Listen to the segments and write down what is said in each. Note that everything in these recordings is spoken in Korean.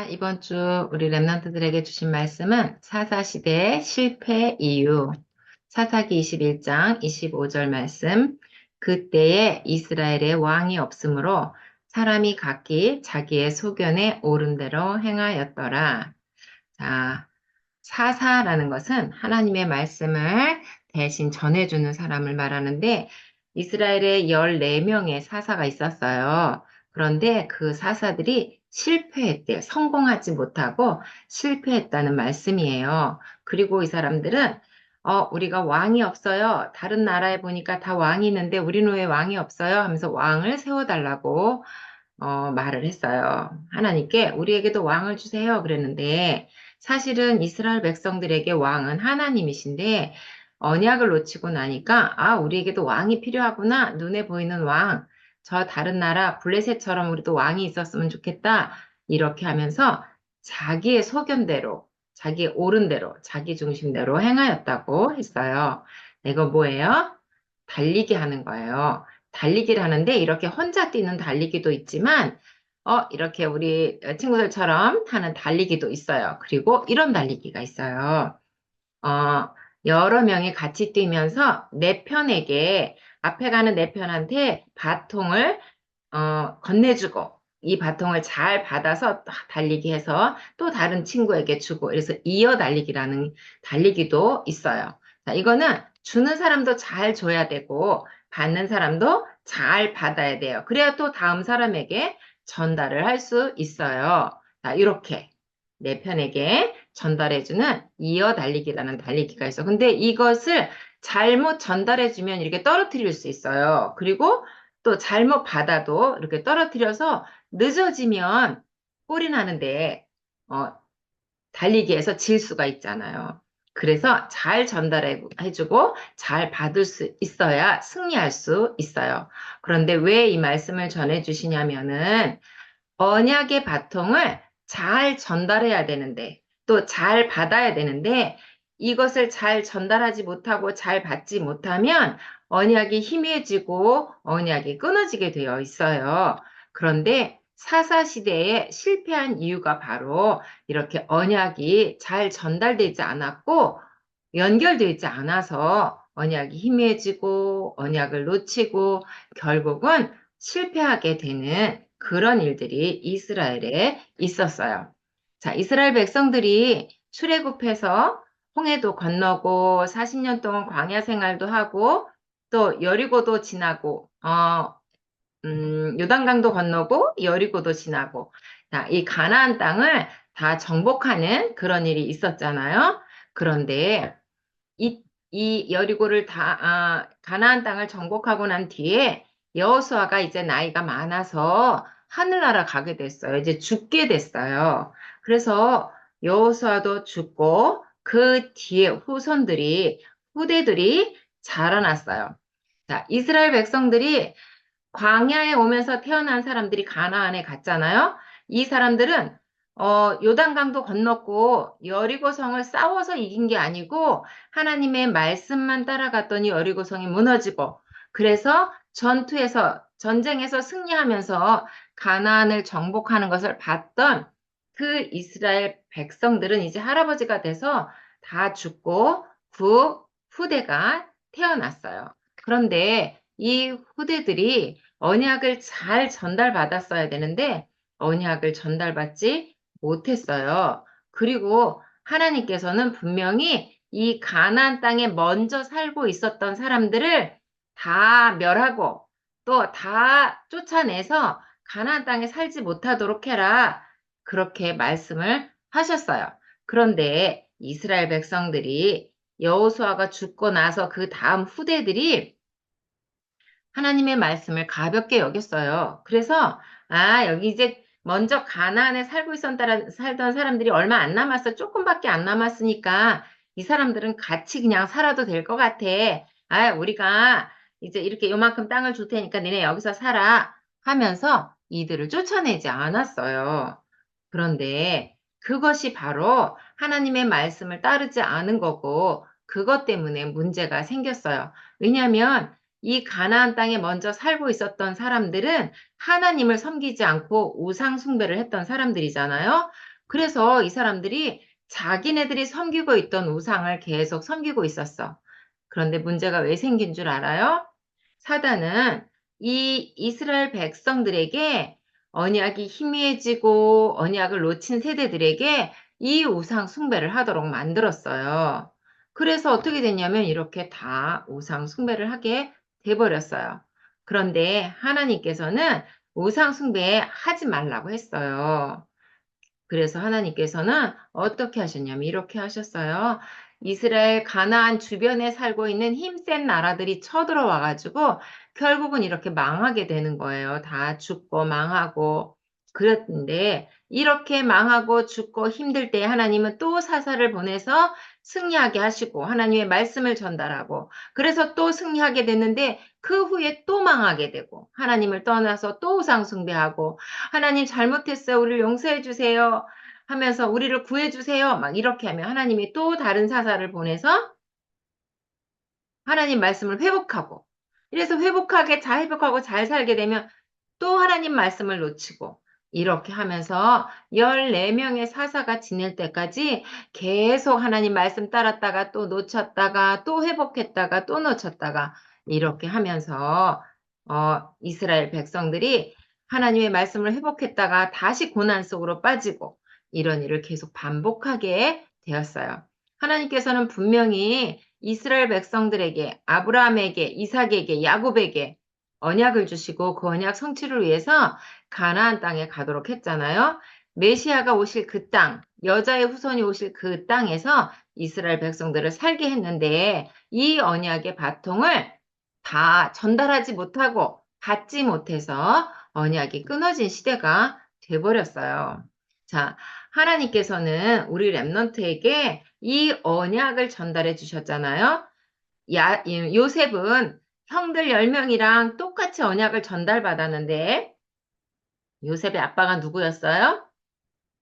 이번 주 우리 랩런트들에게 주신 말씀은 사사시대의 실패 이유, 사사기 21장 25절 말씀, 그때에 이스라엘의 왕이 없으므로 사람이 각기 자기의 소견에 옳은 대로 행하였더라. 자, 사사라는 것은 하나님의 말씀을 대신 전해주는 사람을 말하는데 이스라엘에 14명의 사사가 있었어요. 그런데 그 사사들이 실패했대요. 성공하지 못하고 실패했다는 말씀이에요. 그리고 이 사람들은 우리가 왕이 없어요. 다른 나라에 보니까 다 왕이 있는데 우리는 왜 왕이 없어요? 하면서 왕을 세워달라고 말을 했어요. 하나님께 우리에게도 왕을 주세요. 그랬는데 사실은 이스라엘 백성들에게 왕은 하나님이신데 언약을 놓치고 나니까 우리에게도 왕이 필요하구나. 눈에 보이는 왕. 저 다른 나라 블레셋처럼 우리도 왕이 있었으면 좋겠다. 이렇게 하면서 자기의 소견대로, 자기의 옳은 대로, 자기 중심대로 행하였다고 했어요. 이거 뭐예요? 달리기 하는 거예요. 달리기를 하는데 이렇게 혼자 뛰는 달리기도 있지만 이렇게 우리 친구들처럼 하는 달리기도 있어요. 그리고 이런 달리기가 있어요. 어, 여러 명이 같이 뛰면서 내 편에게 앞에 가는 내 편한테 바통을 건네주고 이 바통을 잘 받아서 달리기 해서 또 다른 친구에게 주고 그래서 이어 달리기라는 달리기도 있어요. 자, 이거는 주는 사람도 잘 줘야 되고 받는 사람도 잘 받아야 돼요. 그래야 또 다음 사람에게 전달을 할 수 있어요. 자, 이렇게 내 편에게 전달해주는 이어 달리기라는 달리기가 있어. 근데 이것을 잘못 전달해주면 이렇게 떨어뜨릴 수 있어요. 그리고 또 잘못 받아도 이렇게 떨어뜨려서 늦어지면 꼴이 나는데, 어, 달리기에서 질 수가 있잖아요. 그래서 잘 전달해주고 잘 받을 수 있어야 승리할 수 있어요. 그런데 왜 이 말씀을 전해주시냐면은 언약의 바통을 잘 전달해야 되는데, 또 잘 받아야 되는데, 이것을 잘 전달하지 못하고 잘 받지 못하면 언약이 희미해지고 언약이 끊어지게 되어 있어요. 그런데 사사시대에 실패한 이유가 바로 이렇게 언약이 잘 전달되지 않았고 연결되지 않아서 언약이 희미해지고 언약을 놓치고 결국은 실패하게 되는 그런 일들이 이스라엘에 있었어요. 자, 이스라엘 백성들이 출애굽해서 홍해도 건너고 40년 동안 광야 생활도 하고 또 여리고도 지나고 요단강도 건너고 여리고도 지나고 자, 이 가나안 땅을 다 정복하는 그런 일이 있었잖아요. 그런데 이 여리고를 가나안 땅을 정복하고 난 뒤에 여호수아가 이제 나이가 많아서 하늘나라 가게 됐어요. 이제 죽게 됐어요. 그래서 여호수아도 죽고 그 뒤에 후대들이 자라났어요. 자, 이스라엘 백성들이 광야에 오면서 태어난 사람들이 가나안에 갔잖아요. 이 사람들은 요단강도 건넜고 여리고성을 싸워서 이긴 게 아니고 하나님의 말씀만 따라갔더니 여리고성이 무너지고 그래서 전쟁에서 승리하면서 가나안을 정복하는 것을 봤던 그 이스라엘 백성들은 이제 할아버지가 돼서 다 죽고 그 후대가 태어났어요. 그런데 이 후대들이 언약을 잘 전달받았어야 되는데 언약을 전달받지 못했어요. 그리고 하나님께서는 분명히 이 가나안 땅에 먼저 살고 있었던 사람들을 다 멸하고 또 다 쫓아내서 가나안 땅에 살지 못하도록 해라. 그렇게 말씀을 하셨어요. 그런데 이스라엘 백성들이 여호수아가 죽고 나서 그 다음 후대들이 하나님의 말씀을 가볍게 여겼어요. 그래서 여기 이제 먼저 가나안에 살던 사람들이 얼마 안 남았어. 조금밖에 안 남았으니까 이 사람들은 같이 그냥 살아도 될 것 같아. 우리가 이제 이렇게 요만큼 땅을 줄 테니까 니네 여기서 살아 하면서 이들을 쫓아내지 않았어요. 그런데 그것이 바로 하나님의 말씀을 따르지 않은 거고 그것 때문에 문제가 생겼어요. 왜냐하면 이 가나안 땅에 먼저 살고 있었던 사람들은 하나님을 섬기지 않고 우상 숭배를 했던 사람들이잖아요. 그래서 이 사람들이 자기네들이 섬기고 있던 우상을 계속 섬기고 있었어. 그런데 문제가 왜 생긴 줄 알아요? 사단은 이 이스라엘 백성들에게 언약이 희미해지고 언약을 놓친 세대들에게 이 우상 숭배를 하도록 만들었어요. 그래서 어떻게 됐냐면 이렇게 다 우상 숭배를 하게 돼버렸어요. 그런데 하나님께서는 우상 숭배 하지 말라고 했어요. 그래서 하나님께서는 어떻게 하셨냐면 이렇게 하셨어요. 이스라엘 가나안 주변에 살고 있는 힘센 나라들이 쳐들어와 가지고 결국은 이렇게 망하게 되는 거예요. 다 죽고 망하고. 그랬는데 이렇게 망하고 죽고 힘들 때 하나님은 또 사사를 보내서 승리하게 하시고 하나님의 말씀을 전달하고 그래서 또 승리하게 됐는데 그 후에 또 망하게 되고 하나님을 떠나서 또 우상 숭배하고 하나님 잘못했어요. 우리를 용서해 주세요. 하면서 우리를 구해 주세요. 막 이렇게 하면 하나님이 또 다른 사사를 보내서 하나님 말씀을 회복하고 이래서 회복하고 잘 살게 되면 또 하나님 말씀을 놓치고 이렇게 하면서 14명의 사사가 지낼 때까지 계속 하나님 말씀 따랐다가 또 놓쳤다가 또 회복했다가 또 놓쳤다가 이렇게 하면서 이스라엘 백성들이 하나님의 말씀을 회복했다가 다시 고난 속으로 빠지고 이런 일을 계속 반복하게 되었어요. 하나님께서는 분명히 이스라엘 백성들에게 아브라함에게 이삭에게 야곱에게 언약을 주시고 그 언약 성취를 위해서 가나안 땅에 가도록 했잖아요. 메시아가 오실 그 땅, 여자의 후손이 오실 그 땅에서 이스라엘 백성들을 살게 했는데 이 언약의 바통을 다 전달하지 못하고 받지 못해서 언약이 끊어진 시대가 돼버렸어요. 자, 하나님께서는 우리 렘넌트에게 이 언약을 전달해 주셨잖아요. 요셉은 형들 10명이랑 똑같이 언약을 전달받았는데 요셉의 아빠가 누구였어요?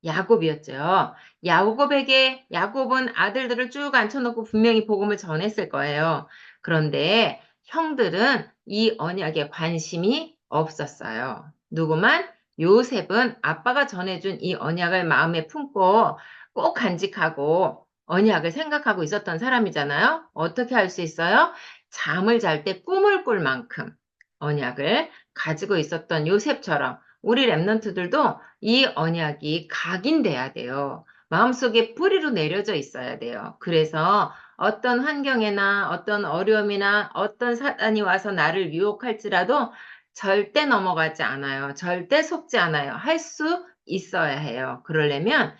야곱이었죠. 야곱은 아들들을 쭉 앉혀놓고 분명히 복음을 전했을 거예요. 그런데 형들은 이 언약에 관심이 없었어요. 누구만? 요셉은 아빠가 전해준 이 언약을 마음에 품고 꼭 간직하고 언약을 생각하고 있었던 사람이잖아요. 어떻게 할 수 있어요? 잠을 잘 때 꿈을 꿀 만큼 언약을 가지고 있었던 요셉처럼 우리 랩런트들도 이 언약이 각인돼야 돼요. 마음속에 뿌리로 내려져 있어야 돼요. 그래서 어떤 환경이나 어떤 어려움이나 어떤 사단이 와서 나를 유혹할지라도 절대 넘어가지 않아요. 절대 속지 않아요. 할 수 있어야 해요. 그러려면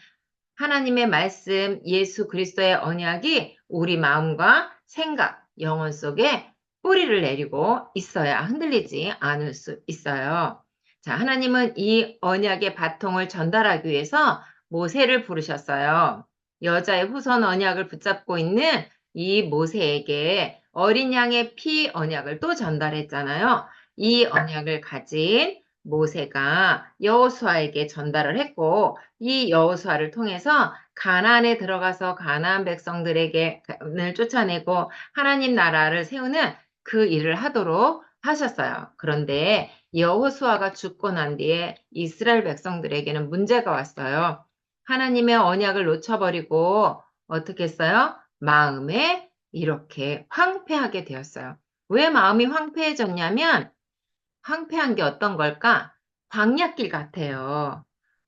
하나님의 말씀, 예수 그리스도의 언약이 우리 마음과 생각, 영혼 속에 뿌리를 내리고 있어야 흔들리지 않을 수 있어요. 자, 하나님은 이 언약의 바통을 전달하기 위해서 모세를 부르셨어요. 여자의 후손 언약을 붙잡고 있는 이 모세에게 어린 양의 피 언약을 또 전달했잖아요. 이 언약을 가진 모세가 여호수아에게 전달을 했고 이 여호수아를 통해서 가나안에 들어가서 가나안 백성들에게 을 쫓아내고 하나님 나라를 세우는 그 일을 하도록 하셨어요. 그런데 여호수아가 죽고 난 뒤에 이스라엘 백성들에게는 문제가 왔어요. 하나님의 언약을 놓쳐버리고 어떻게 했어요? 마음에 이렇게 황폐하게 되었어요. 왜 마음이 황폐해졌냐면 황폐한 게 어떤 걸까? 광야길 같아요.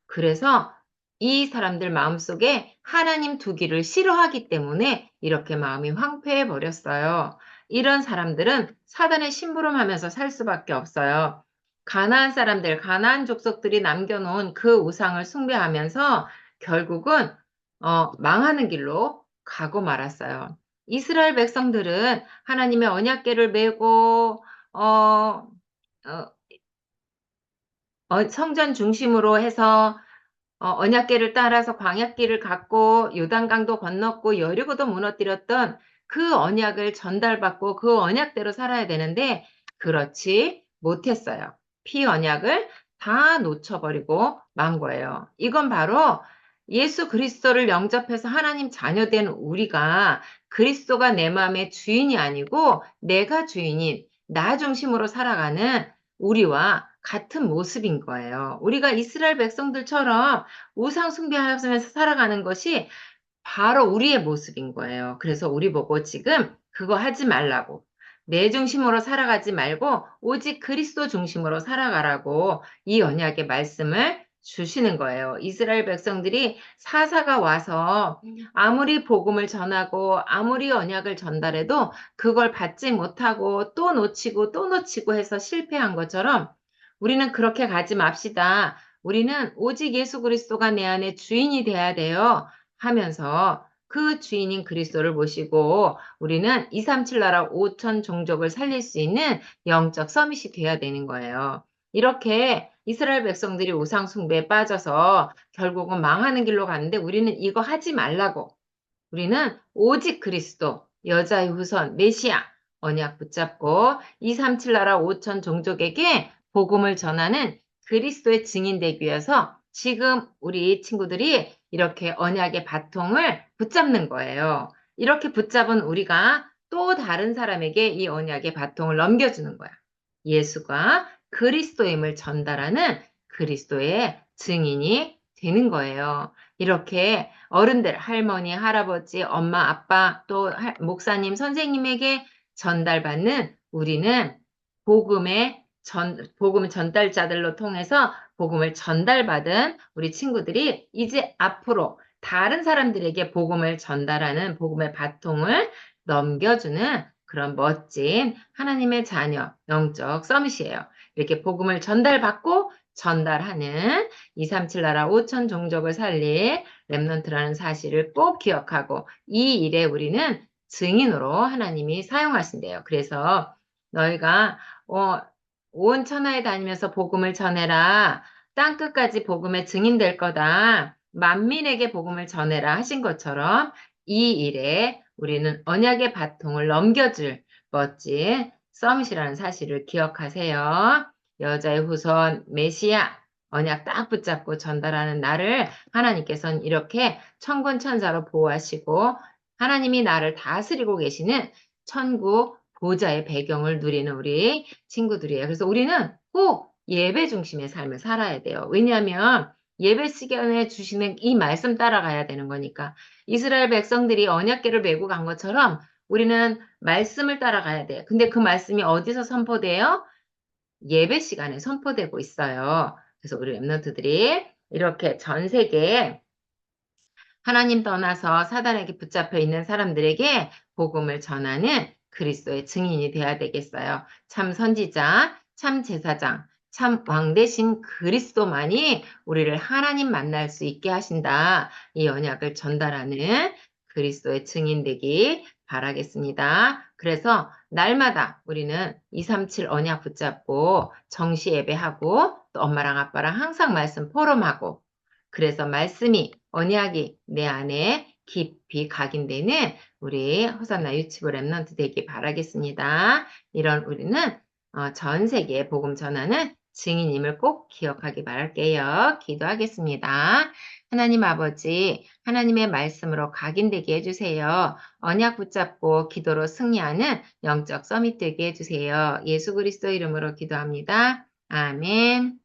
그래서 이 사람들 마음속에 하나님 두기를 싫어하기 때문에 이렇게 마음이 황폐해 버렸어요. 이런 사람들은 사단의 심부름하면서 살 수밖에 없어요. 가나안 사람들, 가나안 족속들이 남겨놓은 그 우상을 숭배하면서 결국은 망하는 길로 가고 말았어요. 이스라엘 백성들은 하나님의 언약궤를 메고 어, 어, 성전 중심으로 해서 언약궤를 따라서 광야길을 갔고 요단강도 건넜고 여리고도 무너뜨렸던 그 언약을 전달받고 그 언약대로 살아야 되는데 그렇지 못했어요. 피 언약을 다 놓쳐버리고 만 거예요. 이건 바로 예수 그리스도를 영접해서 하나님 자녀된 우리가 그리스도가 내 마음의 주인이 아니고 내가 주인인 나 중심으로 살아가는 우리와 같은 모습인 거예요. 우리가 이스라엘 백성들처럼 우상 숭배하면서 살아가는 것이 바로 우리의 모습인 거예요. 그래서 우리 보고 지금 그거 하지 말라고. 내 중심으로 살아가지 말고 오직 그리스도 중심으로 살아가라고 이 언약의 말씀을 주시는 거예요. 이스라엘 백성들이 사사가 와서 아무리 복음을 전하고 아무리 언약을 전달해도 그걸 받지 못하고 또 놓치고 또 놓치고 해서 실패한 것처럼 우리는 그렇게 가지 맙시다. 우리는 오직 예수 그리스도가 내 안에 주인이 돼야 돼요. 하면서 그 주인인 그리스도를 모시고 우리는 237 나라 5천 종족을 살릴 수 있는 영적 서밋이 돼야 되는 거예요. 이렇게 이스라엘 백성들이 우상 숭배에 빠져서 결국은 망하는 길로 갔는데 우리는 이거 하지 말라고. 우리는 오직 그리스도, 여자의 후손, 메시아, 언약 붙잡고 237 나라 5천 종족에게 복음을 전하는 그리스도의 증인 되기 위해서 지금 우리 친구들이 이렇게 언약의 바통을 붙잡는 거예요. 이렇게 붙잡은 우리가 또 다른 사람에게 이 언약의 바통을 넘겨주는 거야. 예수가 그리스도임을 전달하는 그리스도의 증인이 되는 거예요. 이렇게 어른들, 할머니, 할아버지, 엄마, 아빠, 또 목사님, 선생님에게 전달받는 우리는 복음 전달자들로 통해서 복음을 전달받은 우리 친구들이 이제 앞으로 다른 사람들에게 복음을 전달하는 복음의 바통을 넘겨주는 그런 멋진 하나님의 자녀, 영적 서밋이에요. 이렇게 복음을 전달받고 전달하는 237 나라 5천 종족을 살릴 렘넌트라는 사실을 꼭 기억하고 이 일에 우리는 증인으로 하나님이 사용하신대요. 그래서 너희가 온 천하에 다니면서 복음을 전해라. 땅끝까지 복음의 증인 될 거다. 만민에게 복음을 전해라 하신 것처럼 이 일에 우리는 언약의 바통을 넘겨줄 멋진 서밋이라는 사실을 기억하세요. 여자의 후손 메시아 언약 딱 붙잡고 전달하는 나를 하나님께서는 이렇게 천군 천사로 보호하시고 하나님이 나를 다스리고 계시는 천국 보좌의 배경을 누리는 우리 친구들이에요. 그래서 우리는 꼭 예배 중심의 삶을 살아야 돼요. 왜냐하면 예배 시간에 주시는 이 말씀 따라가야 되는 거니까. 이스라엘 백성들이 언약궤를 메고 간 것처럼 우리는 말씀을 따라가야 돼요. 근데 그 말씀이 어디서 선포돼요? 예배 시간에 선포되고 있어요. 그래서 우리 랩런트들이 이렇게 전 세계에 하나님 떠나서 사단에게 붙잡혀 있는 사람들에게 복음을 전하는 그리스도의 증인이 되어야 되겠어요. 참 선지자, 참 제사장, 참 왕 대신 그리스도만이 우리를 하나님 만날 수 있게 하신다. 이 언약을 전달하는 그리스도의 증인 되기 바라겠습니다. 그래서 날마다 우리는 237 언약 붙잡고 정시 예배하고 또 엄마랑 아빠랑 항상 말씀 포럼하고 그래서 말씀이 언약이 내 안에 깊이 각인되는 우리 호산나 유치부 랩런트 되기 바라겠습니다. 이런 우리는 전 세계에 복음 전하는 증인임을 꼭 기억하기 바랄게요. 기도하겠습니다. 하나님 아버지, 하나님의 말씀으로 각인되게 해주세요. 언약 붙잡고 기도로 승리하는 영적 서밋 되게 해주세요. 예수 그리스도 이름으로 기도합니다. 아멘.